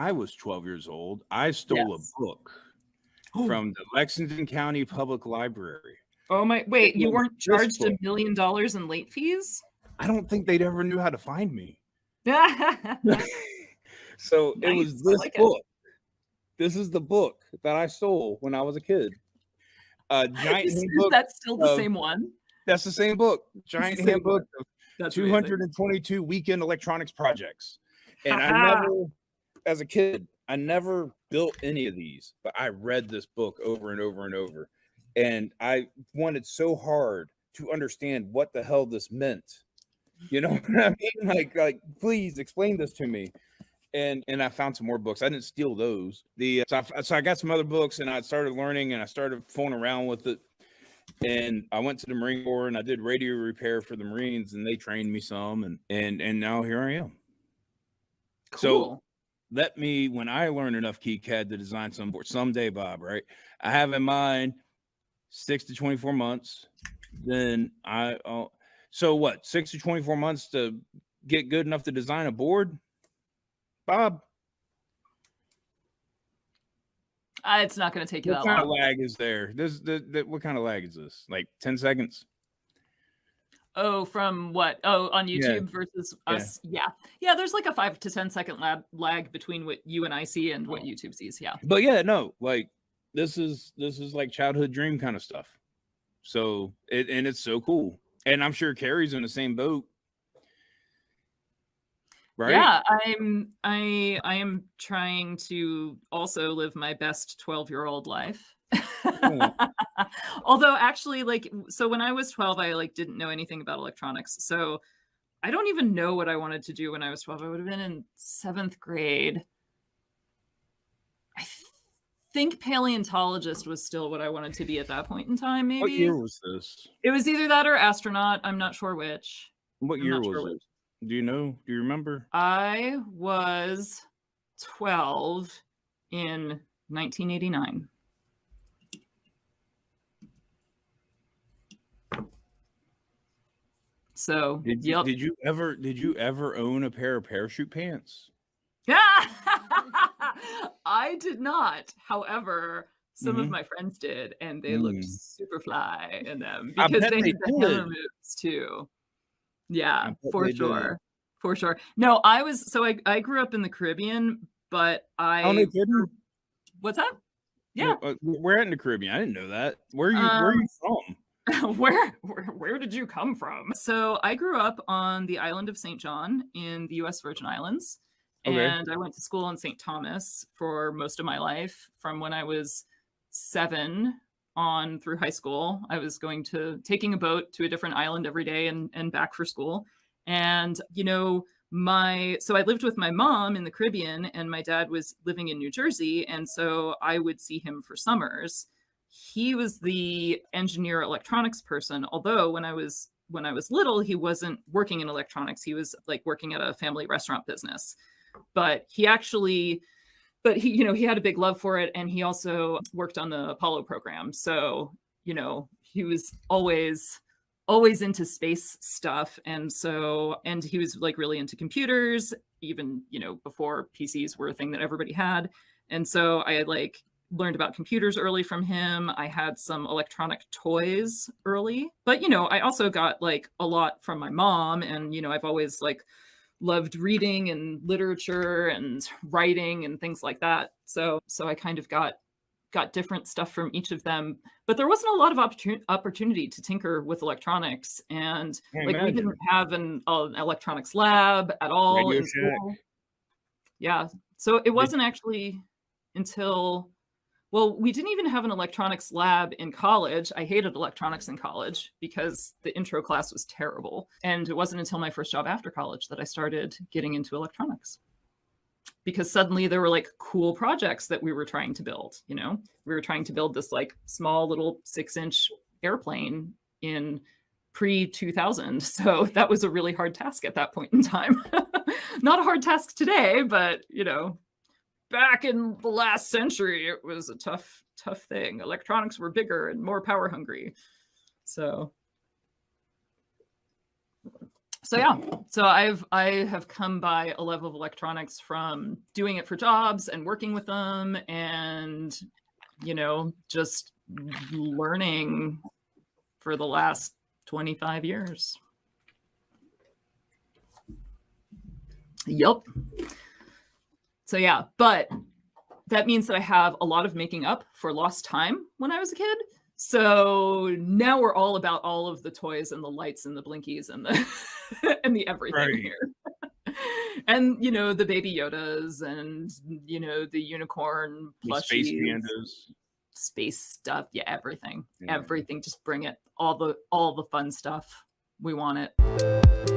I was 12 years old, I stole Yes. a book Oh, from the Lexington County Public Library. oh my, It wait, you was weren't this charged book. $1 million in late fees? I don't think they'd ever knew how to find me. Nice. So it was I this like it. book. This is the book that I stole when I was a kid. Giant Is handbook that still the of same one? that's the same book. It's Giant the same handbook one. of That's amazing. 222 weekend electronics projects. And I Haha. never, as a kid, I never built any of these, but I read this book over and over and over. And I wanted so hard to understand what the hell this meant. You know what I mean? Like, please explain this to me. And I found some more books. I didn't steal those. So I got some other books, and I started learning, and I started fooling around with it. And I went to the Marine Corps, and I did radio repair for the Marines, and they trained me some, and now here I am. Cool. So when I learn enough KiCad to design some board someday, Bob, right? I have in mind 6 to 24 months. Then so what? 6 to 24 months to get good enough to design a board, Bob? It's not going to take you What that kind of long. lag is there? What kind of lag is this? Like 10 seconds? Oh, from what? Oh, on Yeah. YouTube versus us? Yeah. There's like a 5 to 10 second lag between what you and I see and what YouTube sees. Yeah. But yeah, no, like this is like childhood dream kind of stuff. So it's so cool. And I'm sure Carrie's in the same boat. Right? Yeah, I am trying to also live my best 12-year-old life. Yeah. Although actually, like, so when I was 12, I like didn't know anything about electronics. So I don't even know what I wanted to do when I was 12. I would have been in 7th grade. I think paleontologist was still what I wanted to be at that point in time, maybe. What year was this? It was either that or astronaut. I'm not sure which. What I'm year not was sure it? which. Do you know? Do you remember? I was 12 in 1989. So, yep. Did you ever own a pair of parachute pants? I did not. However, some of Mhm. my friends did, and they looked super fly in them I because bet they they did the hammer did. moves too. Yeah, I bet for they did. sure. For sure. No, I grew up in the Caribbean, but Oh, no kidding? What's that? Yeah. We're in the Caribbean. I didn't know that. Where are you from? Where did you come from? So I grew up on the island of St. John in the US Virgin Islands. Okay. And I went to school in St. Thomas for most of my life. From when I was 7 on through high school, I was taking a boat to a different island every day and back for school. And, you know, so I lived with my mom in the Caribbean, and my dad was living in New Jersey. And so I would see him for summers. He was the engineer electronics person, although when I was little, he wasn't working in electronics. He was like working at a family restaurant business. But he had a big love for it, and he also worked on the Apollo program. So, you know, he was always into space stuff. And he was like really into computers, even, you know, before PCs were a thing that everybody had. And so I had like learned about computers early from him. I had some electronic toys early, but, you know, I also got like a lot from my mom. And, you know, I've always like loved reading and literature and writing and things like that. So I kind of got different stuff from each of them, but there wasn't a lot of opportunity to tinker with electronics. And we didn't have an electronics lab at all in school. Yeah. So it wasn't actually until, we didn't even have an electronics lab in college. I hated electronics in college because the intro class was terrible. And it wasn't until my first job after college that I started getting into electronics. Because suddenly there were like cool projects that we were trying to build, you know? We were trying to build this like small little 6-inch airplane in pre-2000. So that was a really hard task at that point in time. Not a hard task today, but, you know, back in the last century, it was a tough thing. Electronics were bigger and more power hungry. So So yeah, so I have come by a level of electronics from doing it for jobs and working with them, and just learning for the last 25 years. Yep. So yeah, but that means that I have a lot of making up for lost time when I was a kid. So now we're all about all of the toys and the lights and the blinkies and the and the everything Right. here. And the baby Yodas and the unicorn The space plushies, pandas. space stuff, yeah, everything. Yeah. Everything. Just bring it. All the fun stuff. We want it.